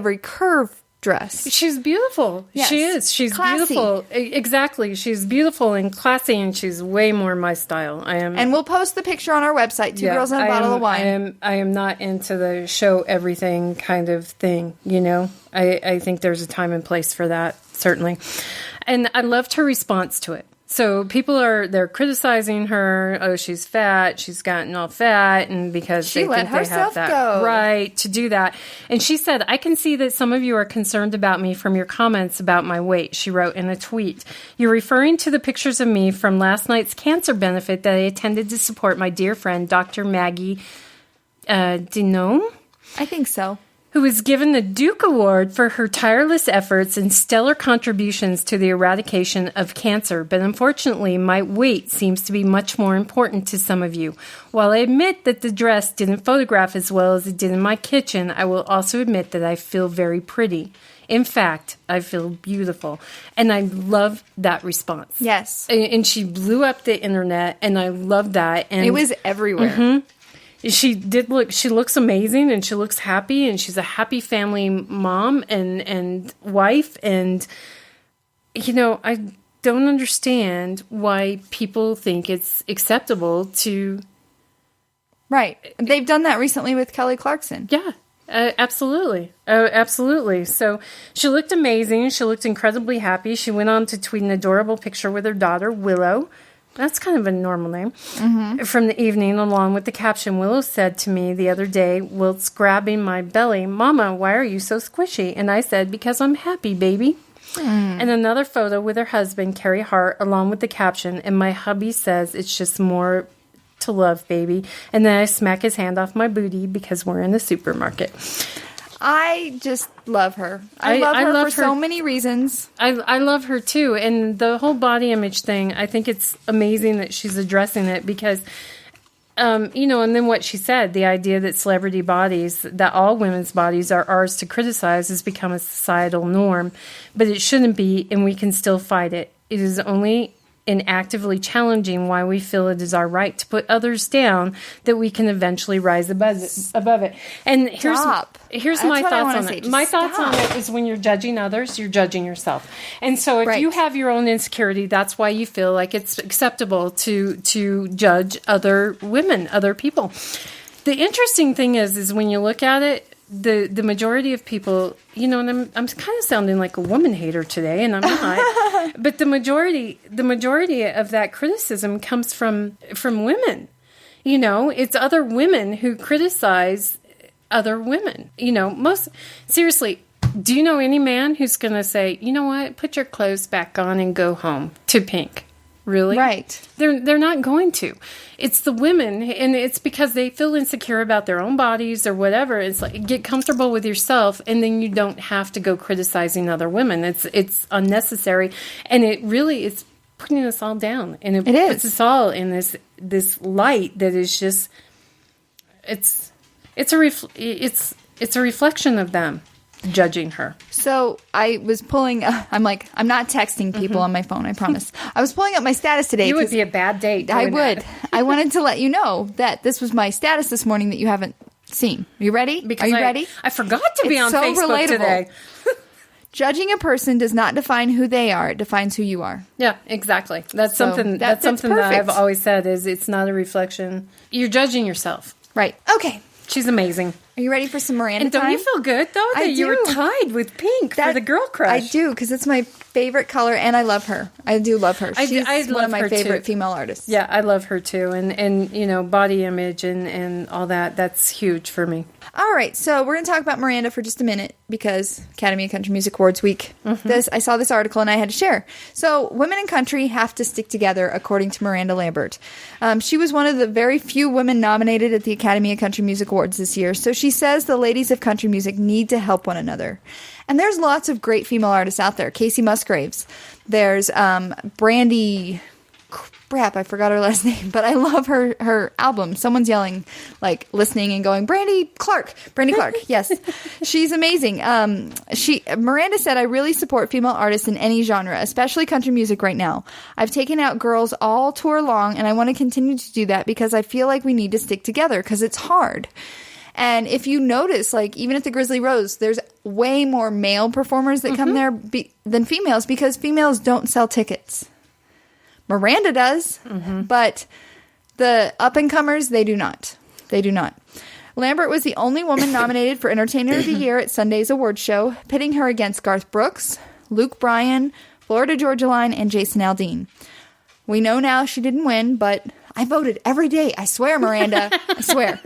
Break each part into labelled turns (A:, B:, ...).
A: every curve dress.
B: She's beautiful.
A: Yes.
B: She is. She's
A: Classy.
B: beautiful. Exactly. She's beautiful and classy, and she's way more my style.
A: And we'll post the picture on our website, Two Girls and a Bottle of Wine.
B: I am not into the show everything kind of thing, you know? I think there's a time and place for that, certainly. And I loved her response to it. So people they're criticizing her. Oh, she's fat. She's gotten all fat, and because
A: she
B: they
A: let
B: think they
A: herself
B: have that
A: go.
B: right to do that. And she said, "I can see that some of you are concerned about me from your comments about my weight." She wrote in a tweet, "You're referring to the pictures of me from last night's cancer benefit that I attended to support my dear friend, Dr. Maggie Denome."
A: I think so.
B: Who was given the Duke Award for her tireless efforts and stellar contributions to the eradication of cancer. But unfortunately, my weight seems to be much more important to some of you. While I admit that the dress didn't photograph as well as it did in my kitchen, I will also admit that I feel very pretty. In fact, I feel beautiful. And I love that response.
A: Yes.
B: And she blew up the internet, and I love that. And
A: it was everywhere.
B: Mm-hmm. She looks amazing, and she looks happy, and she's a happy family mom and wife. And, you know, I don't understand why people think it's acceptable to.
A: Right. They've done that recently with Kelly Clarkson.
B: Yeah, absolutely. Absolutely. So she looked amazing. She looked incredibly happy. She went on to tweet an adorable picture with her daughter, Willow. That's kind of a normal name. Mm-hmm. From the evening, along with the caption, Willow said to me the other day, whilst grabbing my belly, "Mama, why are you so squishy?" And I said, "Because I'm happy, baby." And another photo with her husband, Carrie Hart, along with the caption, "And my hubby says it's just more to love, baby." And then I smack his hand off my booty because we're in the supermarket.
A: I just love her. I love her for so many reasons.
B: I love her too. And the whole body image thing, I think it's amazing that she's addressing it because, you know, and then what she said, the idea that celebrity bodies, that all women's bodies are ours to criticize has become a societal norm. But it shouldn't be, and we can still fight it. It is only in actively challenging why we feel it is our right to put others down that we can eventually rise above it. And here's my thoughts on it. My thoughts on it is when you're judging others, you're judging yourself. And so if you have your own insecurity, that's why you feel like it's acceptable to judge other women, other people. The interesting thing is when you look at it, the majority of people, you know, and I'm kind of sounding like a woman hater today, and I'm not. But the majority of that criticism comes from women. You know, it's other women who criticize other women. You know, seriously, do you know any man who's going to say, "You know what? Put your clothes back on and go home," to Pink? Really?
A: Right.
B: They're not going to. It's the women, and it's because they feel insecure about their own bodies or whatever. It's like, get comfortable with yourself, and then you don't have to go criticizing other women. It's unnecessary, and it really is putting us all down, and it puts us all in this light that is just it's a reflection of them judging her.
A: So I was pulling I'm not texting people on my phone, I promise. I was pulling up my status today.
B: You would be a bad date.
A: I would. I wanted to let you know that this was my status this morning that you haven't seen. Are you ready? Are you ready?
B: I forgot to be on
A: so
B: Facebook
A: relatable.
B: today.
A: Judging a person does not define who they are. It defines who you are.
B: Yeah, exactly. That's something that I've always said is it's not a reflection. You're judging yourself.
A: Right. Okay.
B: She's amazing.
A: Are you ready for some Miranda
B: And don't
A: time?
B: you feel good, though, that you were tied with Pink for the girl crush?
A: I do, because it's my favorite color, and I love her. I do love her. She's one of my favorite female artists.
B: Yeah, I love her, too. And you know, body image and all that, that's huge for me.
A: All right, so we're going to talk about Miranda for just a minute, because Academy of Country Music Awards week. I saw this article, and I had to share. So, women in country have to stick together, according to Miranda Lambert. She was one of the very few women nominated at the Academy of Country Music Awards this year, so she says the ladies of country music need to help one another. And there's lots of great female artists out there. Casey Musgraves. There's Brandy. Crap, I forgot her last name, but I love her album. Someone's yelling, like, listening and going, Brandy Clark, yes. She's amazing. Miranda said, "I really support female artists in any genre, especially country music right now. I've taken out girls all tour long, and I want to continue to do that because I feel like we need to stick together because it's hard." And if you notice, like, even at the Grizzly Rose, there's way more male performers that come there than females because females don't sell tickets. Miranda does, but the up-and-comers, they do not. They do not. Lambert was the only woman nominated for Entertainer of the Year at Sunday's awards show, pitting her against Garth Brooks, Luke Bryan, Florida Georgia Line, and Jason Aldean. We know now she didn't win, but I voted every day. I swear, Miranda. I swear.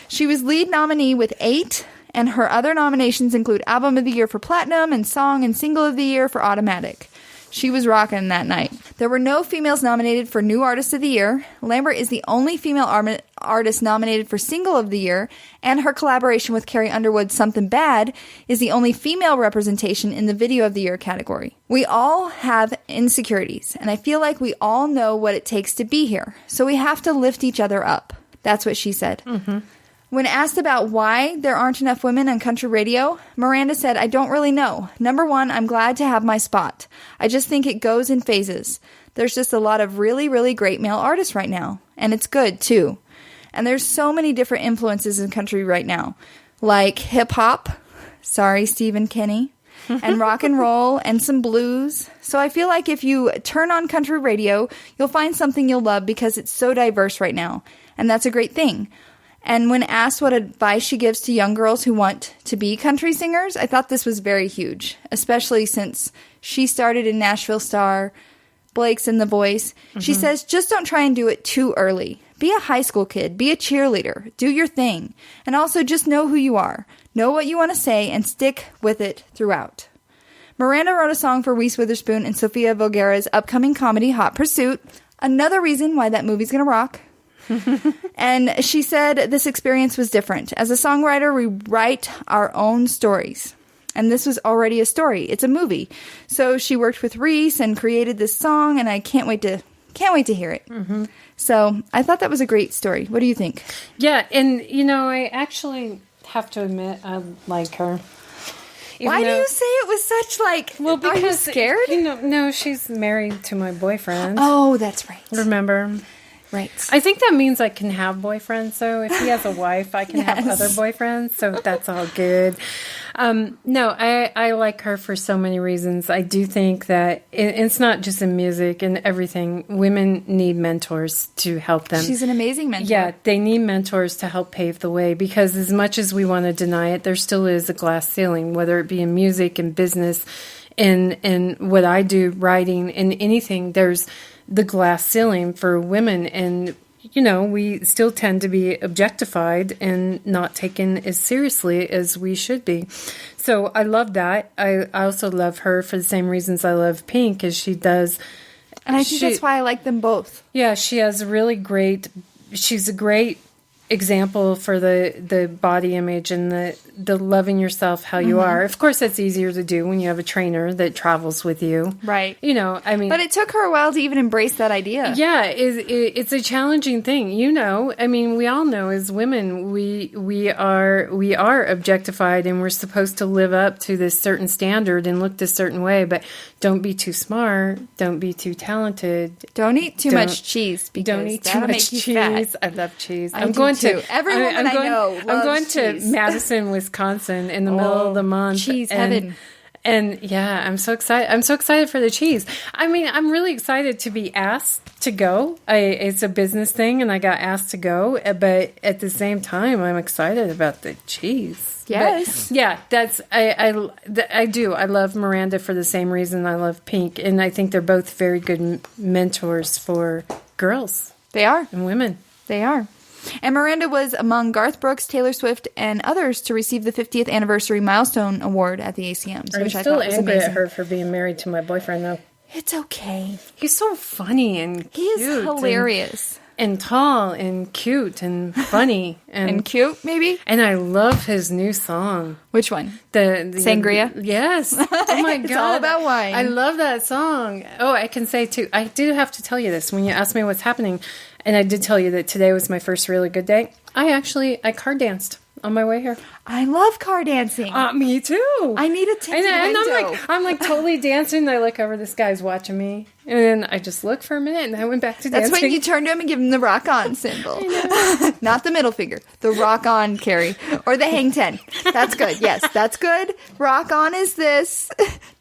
A: She was lead nominee with 8, and her other nominations include Album of the Year for Platinum and Song and Single of the Year for Automatic. She was rocking that night. There were no females nominated for New Artist of the Year. Lambert is the only female artist nominated for Single of the Year, and her collaboration with Carrie Underwood's Something Bad is the only female representation in the Video of the Year category. We all have insecurities, and I feel like we all know what it takes to be here, so we have to lift each other up. That's what she said. When asked about why there aren't enough women on country radio, Miranda said, I don't really know. Number one, I'm glad to have my spot. I just think it goes in phases. There's just a lot of really, really great male artists right now. And it's good, too. And there's so many different influences in country right now. Like hip-hop, sorry, Stephen Kenny, and rock and roll, and some blues. So I feel like if you turn on country radio, you'll find something you'll love because it's so diverse right now. And that's a great thing. And when asked what advice she gives to young girls who want to be country singers, I thought this was very huge, especially since she started in Nashville Star, Blake's in The Voice. She says, just don't try and do it too early. Be a high school kid. Be a cheerleader. Do your thing. And also just know who you are. Know what you want to say and stick with it throughout. Miranda wrote a song for Reese Witherspoon and Sophia Vergara's upcoming comedy Hot Pursuit. Another reason why that movie's going to rock. And she said this experience was different. As a songwriter, we write our own stories. And this was already a story. It's a movie. So she worked with Reese and created this song, and I can't wait to hear it. So I thought that was a great story. What do you think?
B: Yeah, and I actually have to admit I like her.
A: Why do you say it with such
B: because,
A: are you scared?
B: No, she's married to my boyfriend.
A: Oh, that's right.
B: Remember?
A: Right.
B: I think that means I can have boyfriends. So if he has a wife, I can have other boyfriends. So that's all good. No, I like her for so many reasons. I do think that it's not just in music and everything. Women need mentors to help them.
A: She's an amazing mentor.
B: Yeah, they need mentors to help pave the way because as much as we want to deny it, there still is a glass ceiling, whether it be in music and business, in what I do, writing, in anything, there's the glass ceiling for women. And, we still tend to be objectified and not taken as seriously as we should be. So I love that. I also love her for the same reasons I love Pink as she does.
A: And I think that's why I like them both.
B: Yeah, she has she's a great example for the body image and the loving yourself how you are. Of course, that's easier to do when you have a trainer that travels with you. Right.
A: But it took her a while to even embrace that idea.
B: Yeah, it's a challenging thing. We all know as women, we are objectified and we're supposed to live up to this certain standard and look this certain way, but don't be too smart. Don't be too talented.
A: Don't eat too much cheese because
B: don't eat too much cheese. Fat. I love cheese.
A: I'm going to. Every woman I know loves
B: I'm going
A: cheese.
B: to Madison, Wisconsin in the middle of the month.
A: Cheese heaven.
B: And yeah, I'm so excited. I'm so excited for the cheese. I'm really excited to be asked to go. It's a business thing and I got asked to go, but at the same time, I'm excited about the cheese.
A: Yes.
B: But yeah, I do. I love Miranda for the same reason I love Pink. And I think they're both very good mentors for girls.
A: They are.
B: And women.
A: They are. And Miranda was among Garth Brooks, Taylor Swift, and others to receive the 50th anniversary milestone award at the ACMs, which I thought was amazing.
B: I'm still angry at her for being married to my boyfriend, though.
A: It's okay.
B: He's so funny and cute.
A: He is hilarious.
B: And tall and cute and funny.
A: And cute, maybe?
B: And I love his new song.
A: Which one?
B: The
A: Sangria?
B: Yes. Oh, my God.
A: It's all about wine.
B: I love that song. Oh, I can say, too. I do have to tell you this. When you asked me what's happening, and I did tell you that today was my first really good day, I card danced. on my way here.
A: I love car dancing.
B: Me too.
A: I need a tinted window.
B: I'm like totally dancing. And I look over, this guy's watching me. And then I just look for a minute and I went back to dancing.
A: That's when you turn to him and give him the rock on symbol. Not the middle finger. The rock on, Carrie. Or the hang 10. That's good. Yes, that's good. Rock on is this.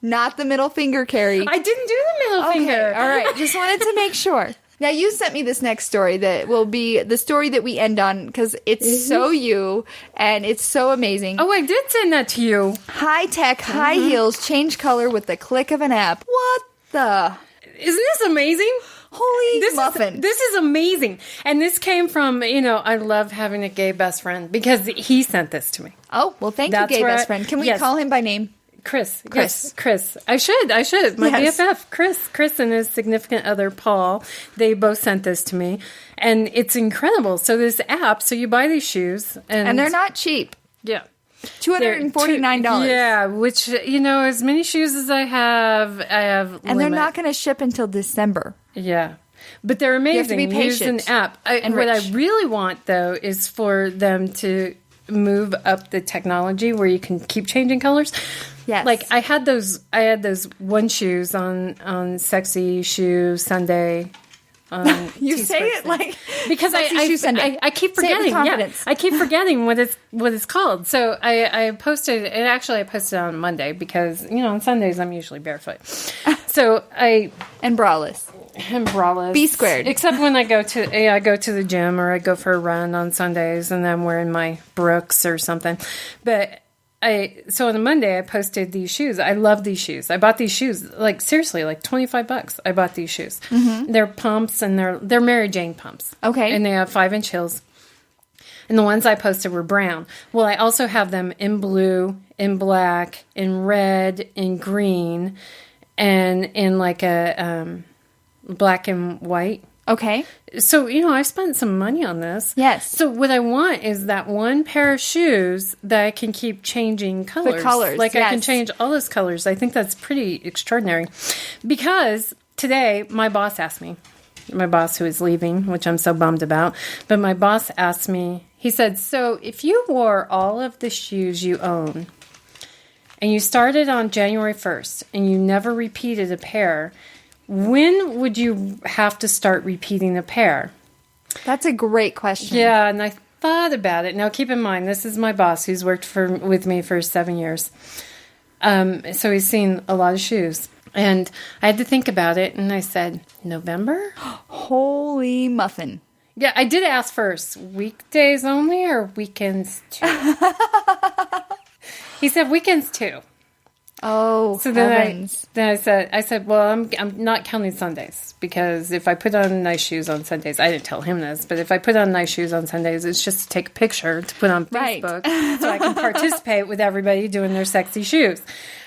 A: Not the middle finger, Carrie.
B: I didn't do the middle finger.
A: All right. Just wanted to make sure. Now, you sent me this next story that will be the story that we end on because it's so you and it's so amazing.
B: Oh, I did send that to you.
A: High tech, high heels, change color with the click of an app. What the?
B: Isn't this amazing?
A: Holy muffin.
B: This is amazing. And this came from, I love having a gay best friend because he sent this to me.
A: Oh, well, thank you, gay best friend. Can we call him by name?
B: Chris. Yes, Chris. I should. My BFF, Chris and his significant other, Paul, they both sent this to me. And it's incredible. So this app, so you buy these shoes. And
A: they're not cheap.
B: Yeah.
A: $249.
B: Yeah, which, as many shoes as I have
A: And they're not going to ship until December.
B: Yeah. But they're amazing.
A: You have to be patient.
B: Use an app. What I really want, though, is for them to move up the technology where you can keep changing colors.
A: Yes.
B: Like I had those one shoes on Sexy Shoe Sunday.
A: You say it like
B: because I keep forgetting. Yeah, I keep forgetting what it's called. So I posted it. Actually, I posted it on Monday because on Sundays I'm usually barefoot. So
A: and braless.
B: B
A: squared.
B: Except when I go to the gym or I go for a run on Sundays and I'm wearing my Brooks or something. But so on a Monday I posted these shoes. I love these shoes. I bought these shoes seriously $25. I bought these shoes. Mm-hmm. They're pumps and they're Mary Jane pumps.
A: Okay.
B: And they have 5-inch heels. And the ones I posted were brown. Well, I also have them in blue, in black, in red, in green, and in like a black and white.
A: Okay.
B: So, I've spent some money on this.
A: Yes.
B: So what I want is that one pair of shoes that I can keep changing colors.
A: The colors,
B: I can change all those colors. I think that's pretty extraordinary. Because today, my boss who is leaving, which I'm so bummed about, but my boss asked me, he said, so if you wore all of the shoes you own, and you started on January 1st, and you never repeated a pair, when would you have to start repeating a pair?
A: That's a great question.
B: Yeah, and I thought about it. Now, keep in mind, this is my boss who's worked with me for 7 years. So he's seen a lot of shoes. And I had to think about it, and I said, November?
A: Holy muffin.
B: Yeah, I did ask first, weekdays only or weekends too? He said weekends too.
A: Oh, so then
B: I said, well, I'm not counting Sundays because if I put on nice shoes on Sundays, I didn't tell him this, but if I put on nice shoes on Sundays, it's just to take a picture to put on Facebook so I can participate with everybody doing their sexy shoes.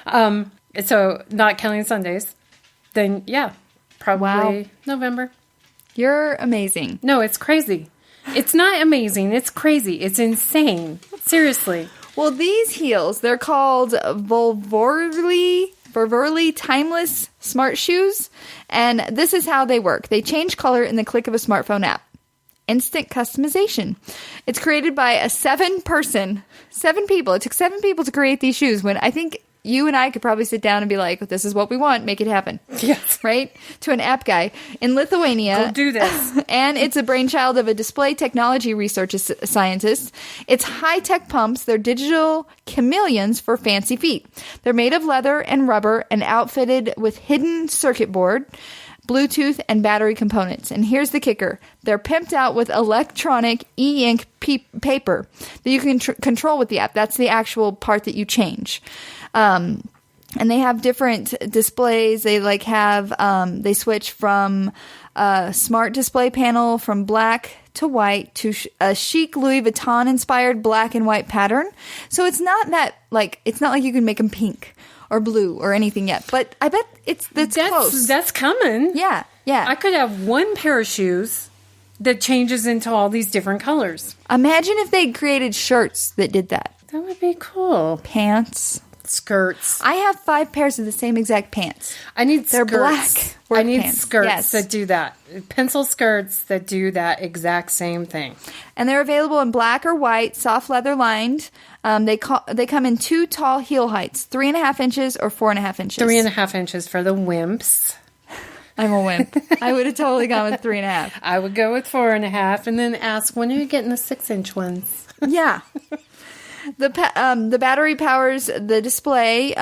B: So not counting Sundays, then yeah, probably November.
A: You're amazing.
B: No, it's crazy. It's not amazing. It's crazy. It's insane. Seriously.
A: Well, these heels, they're called Volvorly Timeless Smart Shoes, and this is how they work. They change color in the click of a smartphone app. Instant customization. It's created by 7 people. It took 7 people to create these shoes when I think you and I could probably sit down and be like, this is what we want, make it happen.
B: Yes.
A: Right? To an app guy in Lithuania.
B: Go do this.
A: And it's a brainchild of a display technology research scientist. It's high-tech pumps. They're digital chameleons for fancy feet. They're made of leather and rubber and outfitted with hidden circuit board, Bluetooth, and battery components. And here's the kicker. They're pimped out with electronic e-ink paper that you can control with the app. That's the actual part that you change. And they have different displays. They they switch from a smart display panel from black to white to a chic Louis Vuitton inspired black and white pattern. So it's not it's not like you can make them pink or blue or anything yet, but I bet that's close.
B: That's coming.
A: Yeah.
B: I could have one pair of shoes that changes into all these different colors.
A: Imagine if they created shirts that did that.
B: That would be cool.
A: Pants.
B: skirts.
A: I have 5 pairs of the same exact pants.
B: I need
A: They're
B: skirts.
A: black work
B: I need
A: pants.
B: skirts
A: Yes.
B: that do that. Pencil skirts that do that exact same thing.
A: And they're available in black or white, soft leather lined. They come in 2 tall heel heights, 3.5 inches or 4.5 inches.
B: 3.5 inches for the wimps.
A: I'm a wimp. I would have totally gone with 3.5.
B: I would go with 4.5 and then ask, when are you getting the 6-inch ones?
A: Yeah. The battery powers the display